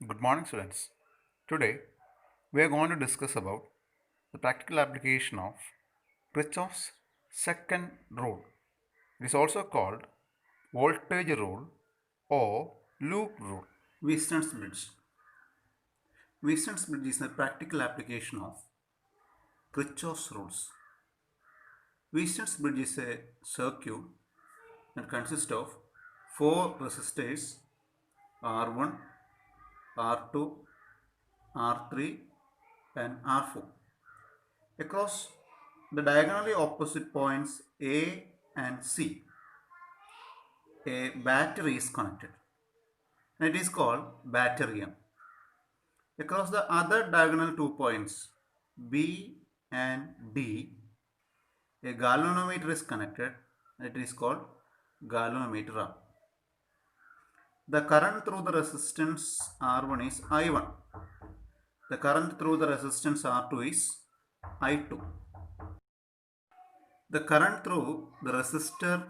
Good morning, students. Today, we are going to discuss about the practical application of Kirchhoff's second rule. It is also called voltage rule or loop rule. Weissen's bridge. Weissen's bridge is a practical application of Kirchhoff's rules. Weissen's bridge is a circuit that consists of four resistors R1, R2, R3 and R4. Across the diagonally opposite points A and C, a battery is connected and it is called batterium. Across the other diagonal 2 points B and D, a galvanometer is connected and it is called galvanometer. The current through the resistance R1 is I1. The current through the resistance R2 is I2. The current through the resistor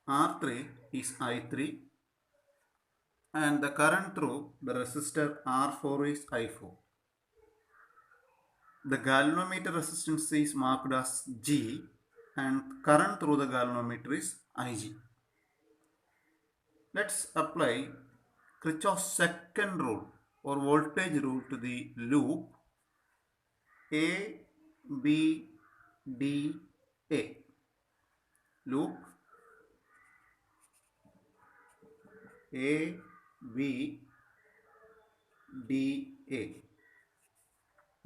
R3 is I3 and the current through the resistor R4 is I4. The galvanometer resistance is marked as G and current through the galvanometer is Ig. Let's apply Kirchhoff's second rule or voltage rule to the loop A, B, D, A. Loop A, B, D, A.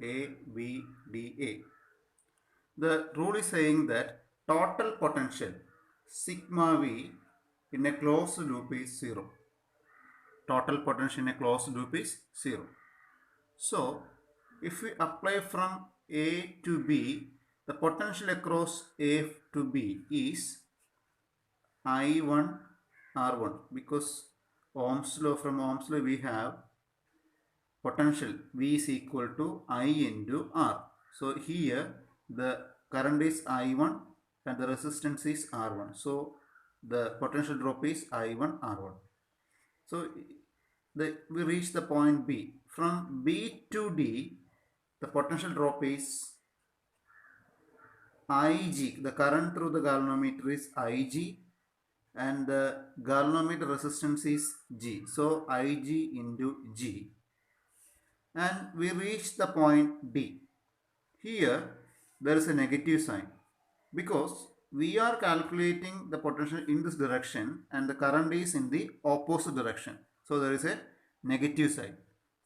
A, B, D, A. The rule is saying that total potential sigma V in a closed loop is 0. Total potential in a closed loop is 0. So, if we apply from A to B, the potential across A to B is I1 R1 because from Ohm's law we have potential V is equal to I into R. So here the current is I1 and the resistance is R1. So the potential drop is I1 R1. So we reach the point B. From B to D, the potential drop is Ig. The current through the galvanometer is Ig and the galvanometer resistance is G. So Ig into G. And we reach the point D. Here there is a negative sign because we are calculating the potential in this direction and the current is in the opposite direction. So there is a negative sign.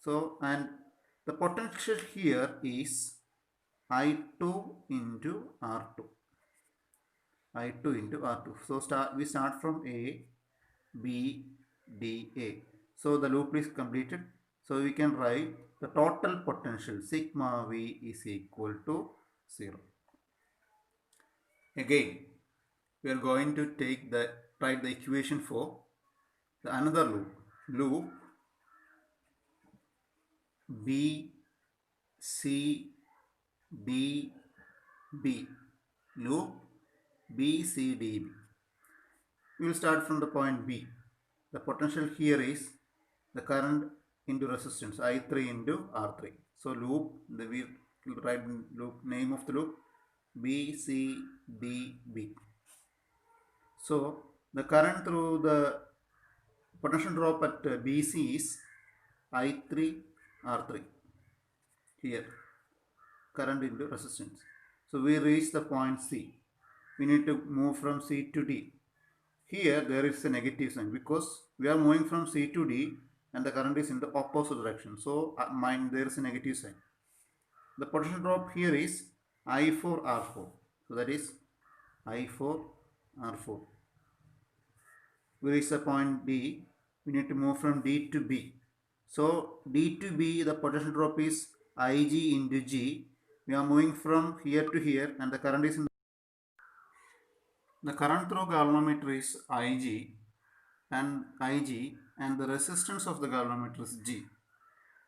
So and the potential here is I2 into R2. I2 into R2. So we start from A, B, D, A. So the loop is completed. So we can write the total potential sigma V is equal to 0. Again, we are going to write the equation for the another loop. Loop B, C, D, B. Loop B, C, D, B. We will start from the point B. The potential here is the current into resistance I3 into R3. So loop, we will write loop name of the loop B, C, D, B. So the current through the potential drop at BC is I3 R3. Here current into resistance. So we reach the point C. We need to move from C to D. Here there is a negative sign because we are moving from C to D and the current is in the opposite direction. So there is a negative sign. The potential drop here is I4 R4. So that is I4 R4. We reach the point D. We need to move from D to B. So D to B, the potential drop is Ig into G. We are moving from here to here and the current is in the current through galvanometer is Ig and the resistance of the galvanometer is G.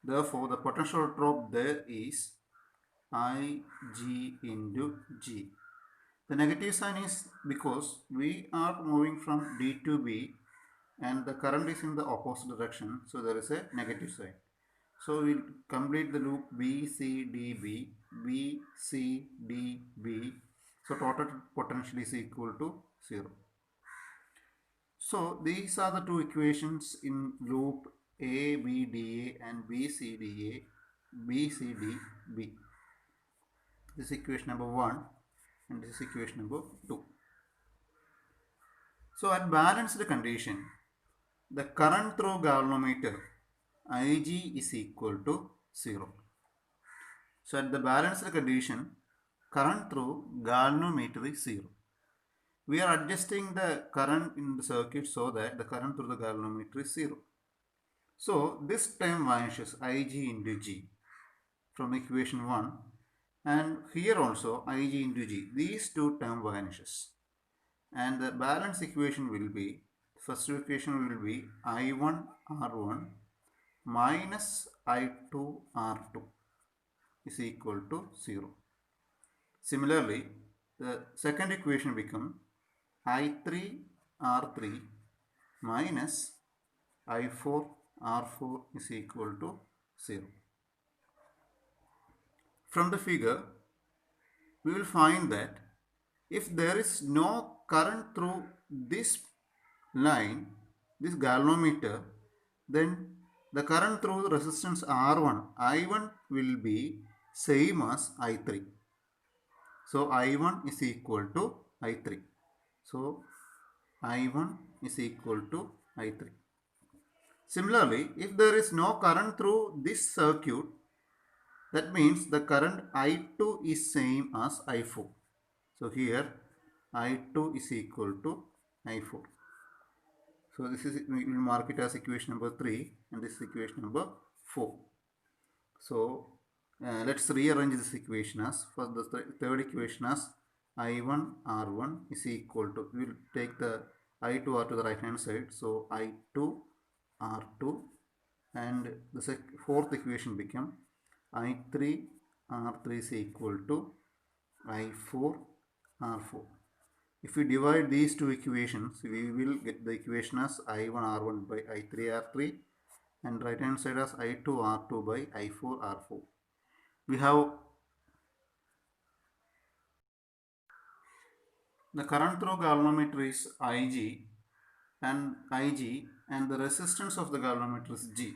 Therefore, the potential drop there is Ig into G. The negative sign is because we are moving from D to B and the current is in the opposite direction, so there is a negative sign. So we'll complete the loop BCDB, BCDB. So total potential is equal to 0. So these are the two equations in loop ABDA and BCDA, BCDB. This is equation number 1 and this is equation number 2. So at balanced condition, the current through galvanometer Ig is equal to 0. So at the balanced condition, current through galvanometer is 0. We are adjusting the current in the circuit so that the current through the galvanometer is 0. So this term vanishes, Ig into G, from equation 1, and here also Ig into G. These two term vanishes, and the balance equation will be, first equation will be I1 R1 minus I2 R2 is equal to 0. Similarly, the second equation becomes I3 R3 minus I4 R4 is equal to 0. From the figure, we will find that if there is no current through this line, this galvanometer, then the current through the resistance R1, I1 will be same as I3. So I1 is equal to I3. So I1 is equal to I3. Similarly, if there is no current through this circuit, that means the current I2 is same as I4. So here I2 is equal to I4. So this is, we will mark it as equation number 3 and this is equation number 4. So let's rearrange this equation as, for the third equation as I1 R1 is equal to, we will take the I2 R to the right hand side, so I2 R2, and the fourth equation become I3 R3 is equal to I4 R4. If we divide these two equations, we will get the equation as I1 R1 by I3 R3 and right hand side as I2 R2 by I4 R4. We have the current through galvanometer is Ig and the resistance of the galvanometer is G.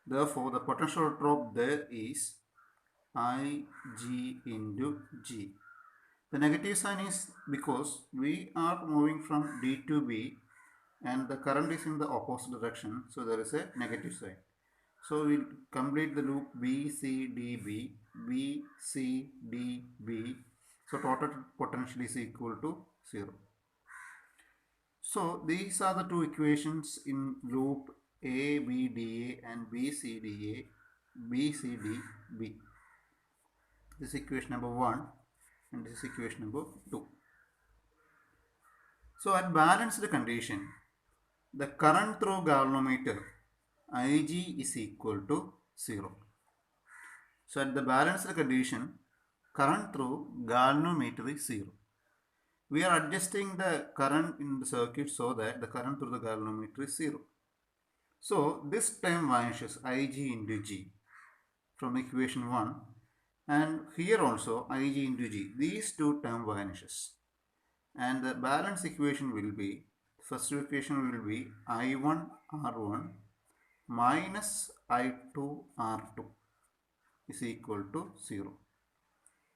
Therefore, the potential drop there is Ig into G. The negative sign is because we are moving from D to B and the current is in the opposite direction, so there is a negative sign. So we'll complete the loop BCDB, BCDB. So total potential is equal to 0. So these are the two equations in loop ABDA and BCDA, BCDB. This is equation number 1 and this is equation number 2. So at balanced condition, the current through galvanometer Ig is equal to 0. So at the balanced condition, current through galvanometer is 0. We are adjusting the current in the circuit so that the current through the galvanometer is 0. So this term vanishes, Ig into G, from equation 1, and here also Ig into G. These two term vanishes, and the balance equation will be, first equation will be I1 R1 minus I2 R2 is equal to 0.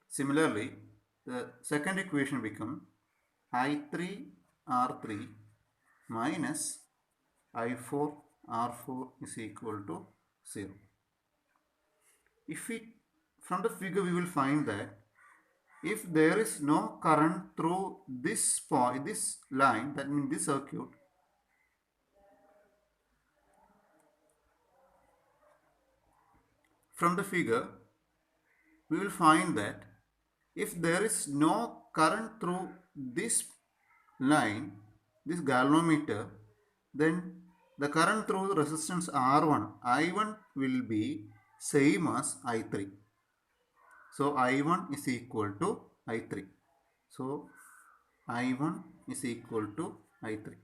Similarly, the second equation becomes I3 R3 minus I4 R4 is equal to 0. If we, from the figure we will find that if there is no current through this point, this line, that means this circuit, from the figure we will find that if there is no current through this line, this galvanometer, then the current through the resistance R1, I1 will be same as I3. So I1 is equal to I3. So I1 is equal to I3.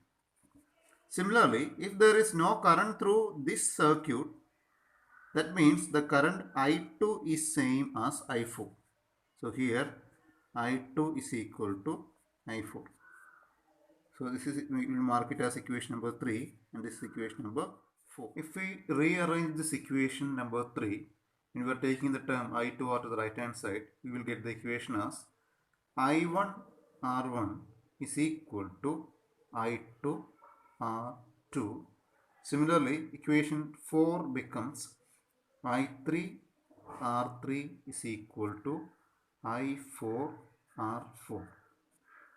Similarly, if there is no current through this circuit, that means the current I2 is same as I4. So here I2 is equal to I4. So this is, we will mark it as equation number 3 and this is equation number 4. If we rearrange this equation number 3, when we are taking the term I2R to the right hand side, we will get the equation as I1 R1 is equal to I2 R2. Similarly, equation 4 becomes I3 R3 is equal to I4 R4.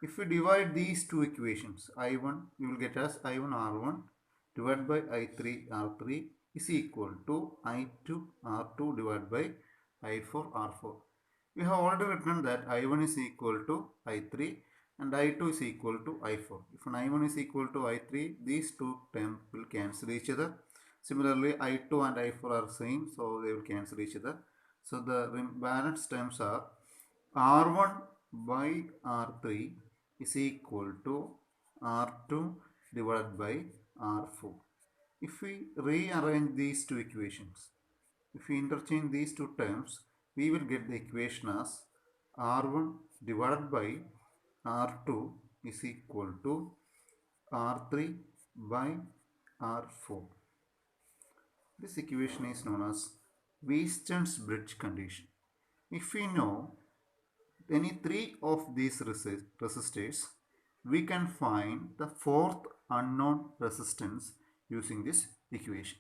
If we divide these two equations, I1 we will get as I1 R1 divided by I3 R3 is equal to I2 R2 divided by I4 R4. We have already written that I1 is equal to I3 and I2 is equal to I4. If I1 is equal to I3, these two terms will cancel each other. Similarly, I2 and I4 are same, so they will cancel each other. So the balance terms are R1 by R3 is equal to R2 divided by R4. If we rearrange these two equations, if we interchange these two terms, we will get the equation as R1 divided by R2 is equal to R3 by R4. This equation is known as Weiston's bridge condition. If we know any three of these resistors, we can find the fourth unknown resistance using this equation.